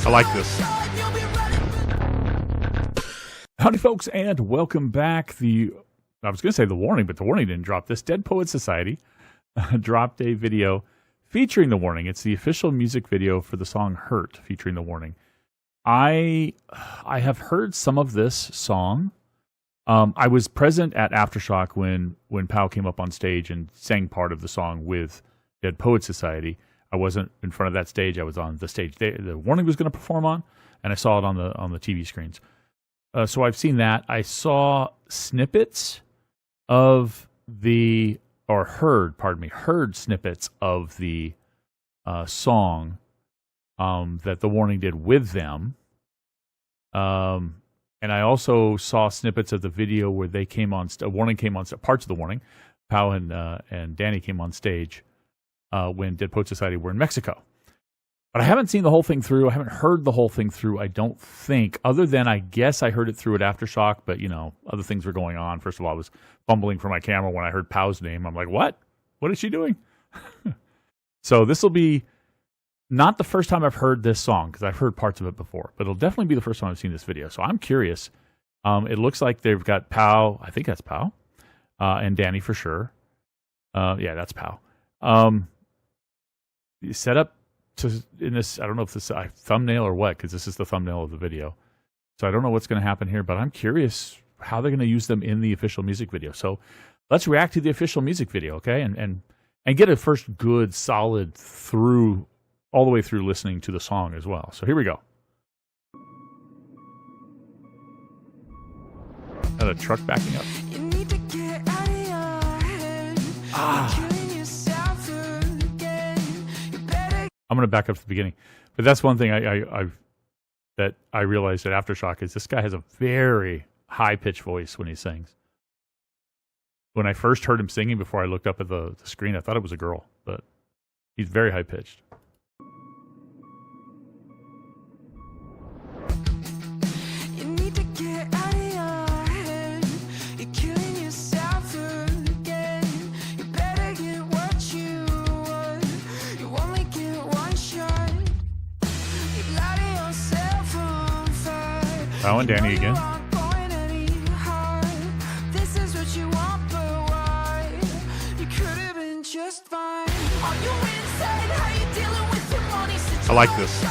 I like this. Howdy, folks, and welcome back. I was going to say the warning, but the warning didn't drop this. Dead Poet Society dropped a video featuring the warning. It's the official music video for the song Hurt, featuring the warning. I have heard some of this song. I was present at Aftershock when Pow came up on stage and sang part of the song with Dead Poet Society. I wasn't in front of that stage. I was on the stage the warning was going to perform on, and I saw it on the TV screens. So I've seen that. I saw snippets of heard snippets of the song that the warning did with them. And I also saw snippets of the video where they came on. Warning came on. Parts of the warning. Pow and Danny came on stage when Dead Poet Society were in Mexico. But I haven't seen the whole thing through. I haven't heard the whole thing through, I don't think, other than I guess I heard it through at Aftershock, but, other things were going on. First of all, I was fumbling for my camera when I heard Pow's name. I'm like, what? What is she doing? So this will be not the first time I've heard this song, because I've heard parts of it before, but it'll definitely be the first time I've seen this video. So I'm curious. It looks like they've got Pow, I think that's Pow, and Danny for sure. Yeah, that's Pow. Set up in this, I don't know if this is a thumbnail or what, because this is the thumbnail of the video. So I don't know what's going to happen here, but I'm curious how they're going to use them in the official music video. So let's react to the official music video, okay? And get a first good, solid all the way through listening to the song as well. So here we go. Got a truck backing up. I'm going to back up to the beginning. But that's one thing I realized at Aftershock is this guy has a very high-pitched voice when he sings. When I first heard him singing before I looked up at the screen, I thought it was a girl, but he's very high-pitched. Pow and Danny again. I like this.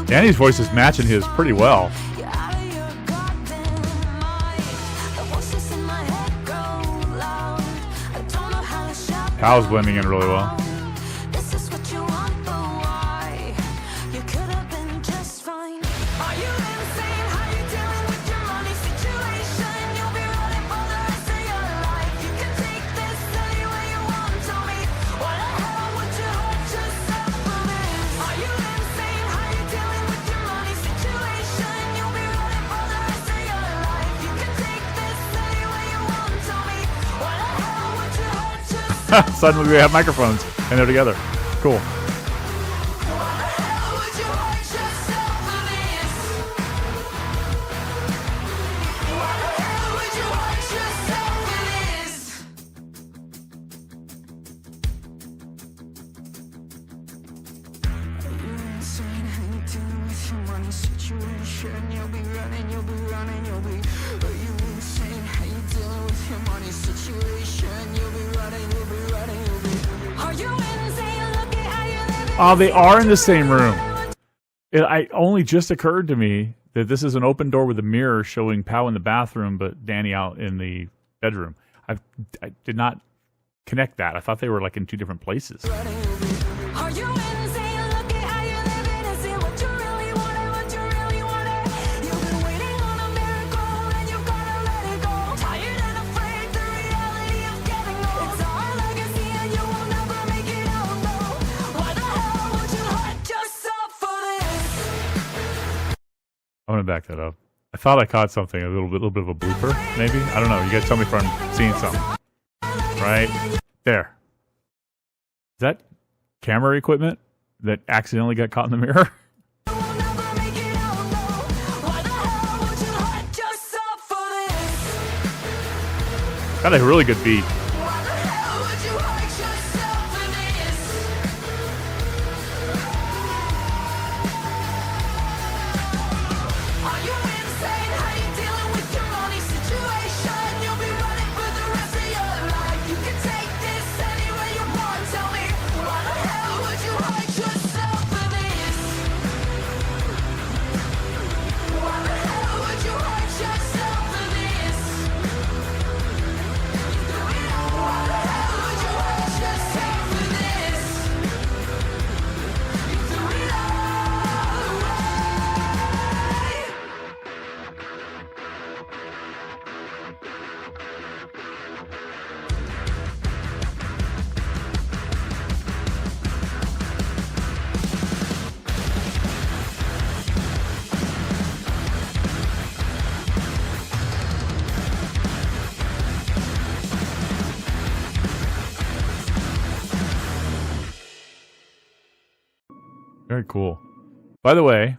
Danny's voice is matching his pretty well. Pow's blending in really well. Suddenly we have microphones and they're together. Cool. Oh, they are in the same room. It only just occurred to me that this is an open door with a mirror showing Pow in the bathroom, but Danny out in the bedroom. I did not connect that. I thought they were like in two different places. I'm going to back that up. I thought I caught something, a little bit of a blooper, maybe. I don't know. You guys tell me if I'm seeing something. Right there. Is that camera equipment that accidentally got caught in the mirror? Got a really good beat. Very cool. By the way,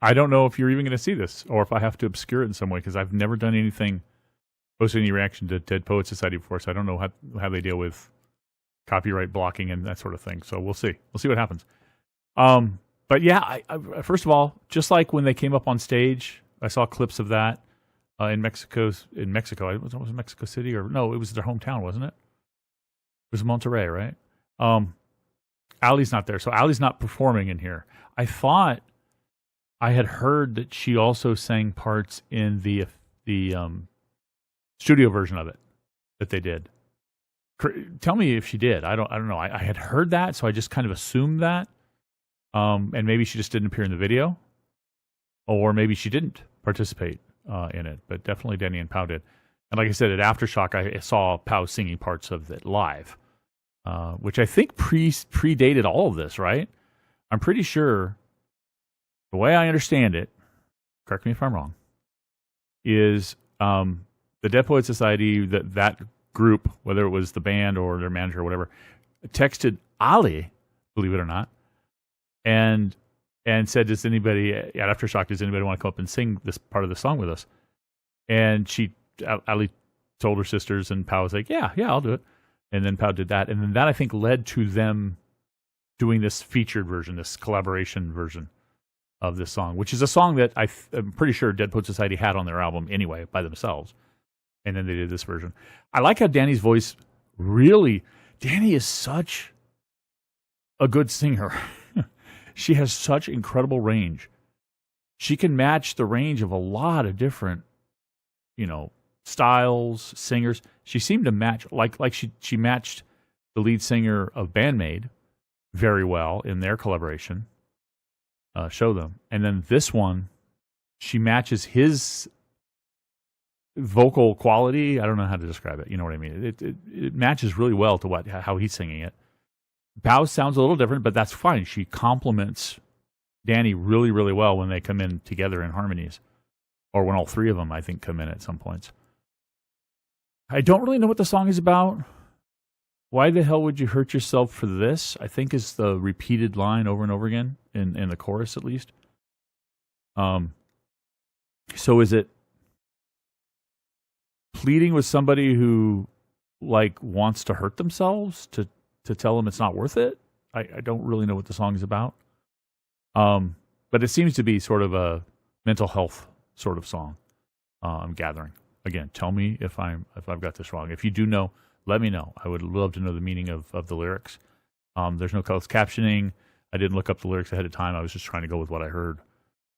I don't know if you're even going to see this or if I have to obscure it in some way because I've never done anything, posted any reaction to Dead Poets Society before, so I don't know how they deal with copyright blocking and that sort of thing. So we'll see. We'll see what happens. But yeah, I first of all, just like when they came up on stage, I saw clips of that in Mexico. Was it Mexico City or no? It was their hometown, wasn't it? It was Monterrey, right? Ali's not there, so Ali's not performing in here. I thought I had heard that she also sang parts in the studio version of it that they did. Tell me if she did. I don't know. I had heard that, so I just kind of assumed that. And maybe she just didn't appear in the video, or maybe she didn't participate in it. But definitely Danny and Pau did. And like I said, at Aftershock, I saw Pau singing parts of it live. Which I think predated all of this, right? I'm pretty sure, the way I understand it, correct me if I'm wrong, is the Dead Poets Society, that group, whether it was the band or their manager or whatever, texted Ali, believe it or not, and said, does anybody, at Aftershock, does anybody want to come up and sing this part of the song with us? And Ali told her sisters, and Pau was like, yeah, I'll do it. And then Pau did that. And then that, I think, led to them doing this featured version, this collaboration version of this song, which is a song that I'm pretty sure Dead Poets Society had on their album anyway by themselves. And then they did this version. I like how Danny's voice Danny is such a good singer. She has such incredible range. She can match the range of a lot of different, styles, singers. She seemed to match, like she matched the lead singer of Bandmade very well in their collaboration, Show Them. And then this one, she matches his vocal quality. I don't know how to describe it. You know what I mean? It matches really well to how he's singing it. Pau sounds a little different, but that's fine. She complements Danny really, really well when they come in together in harmonies, or when all three of them, I think, come in at some points. I don't really know what the song is about. Why the hell would you hurt yourself for this? I think is the repeated line over and over again, in the chorus at least. So is it pleading with somebody who wants to hurt themselves to tell them it's not worth it? I don't really know what the song is about. But it seems to be sort of a mental health sort of song. I'm gathering. Again, tell me if I've got this wrong. If you do know, let me know. I would love to know the meaning of the lyrics. There's no closed captioning. I didn't look up the lyrics ahead of time. I was just trying to go with what I heard.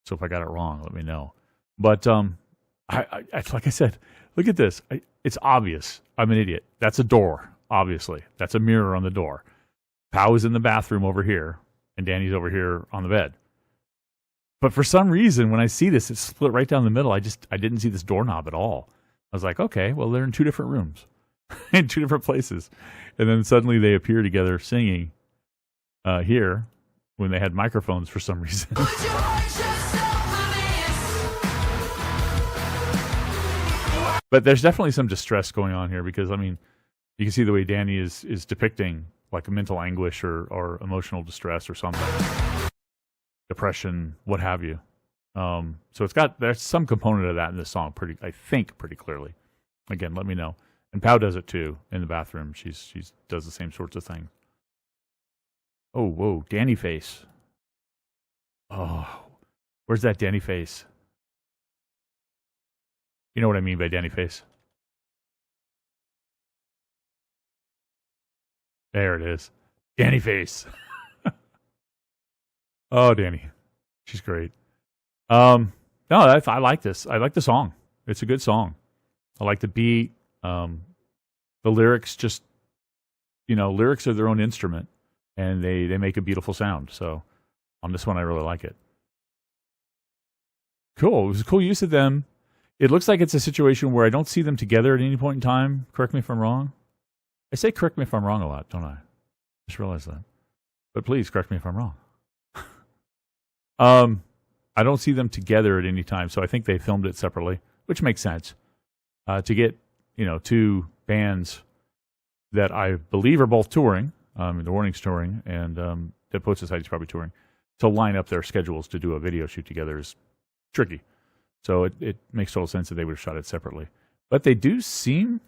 So if I got it wrong, let me know. But I like I said, look at this. It's obvious. I'm an idiot. That's a door, obviously. That's a mirror on the door. Pau is in the bathroom over here, and Danny's over here on the bed. But for some reason, when I see this, it's split right down the middle. I didn't see this doorknob at all. I was like, okay, well, they're in two different rooms, in two different places. And then suddenly they appear together singing here when they had microphones for some reason. But there's definitely some distress going on here because, I mean, you can see the way Danny is depicting like a mental anguish or emotional distress or something, depression, what have you. So there's some component of that in this song, I think pretty clearly. Again, let me know. And Pow does it too in the bathroom. She does the same sorts of things. Oh, whoa, Danny face. Oh, where's that Danny face? You know what I mean by Danny face? There it is. Danny face. Oh, Danny. She's great. No, I like this. I like the song. It's a good song. I like the beat. The lyrics just, lyrics are their own instrument, and they make a beautiful sound. So on this one, I really like it. Cool. It was a cool use of them. It looks like it's a situation where I don't see them together at any point in time. Correct me if I'm wrong. I say correct me if I'm wrong a lot, don't I? Just realized that. But please correct me if I'm wrong. I don't see them together at any time, so I think they filmed it separately, which makes sense. To get, two bands that I believe are both touring, the Warning's touring, and Dead Poet Society's probably touring, to line up their schedules to do a video shoot together is tricky. So it makes total sense that they would have shot it separately. But they do seem...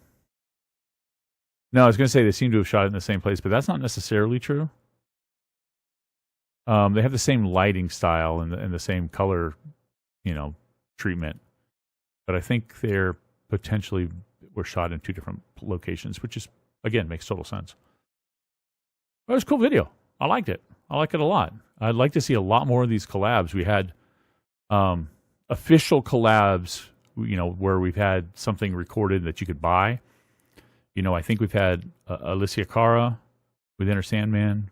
No, I was going to say they seem to have shot it in the same place, but that's not necessarily true. They have the same lighting style and the same color, treatment. But I think they're potentially were shot in two different locations, which is, again, makes total sense. But it was a cool video. I liked it. I like it a lot. I'd like to see a lot more of these collabs. We had official collabs, where we've had something recorded that you could buy. I think we've had Alicia Cara with Enter Sandman.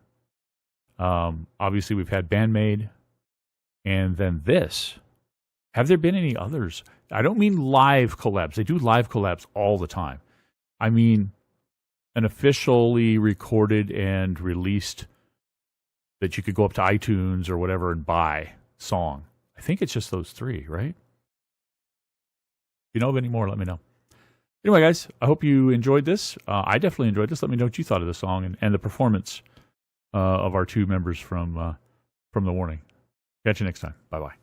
Obviously, we've had Bandmade. And then this. Have there been any others? I don't mean live collabs. They do live collabs all the time. I mean an officially recorded and released that you could go up to iTunes or whatever and buy song. I think it's just those three, right? If you know of any more, let me know. Anyway, guys, I hope you enjoyed this. I definitely enjoyed this. Let me know what you thought of the song and the performance of our two members from The Warning. Catch you next time. Bye-bye.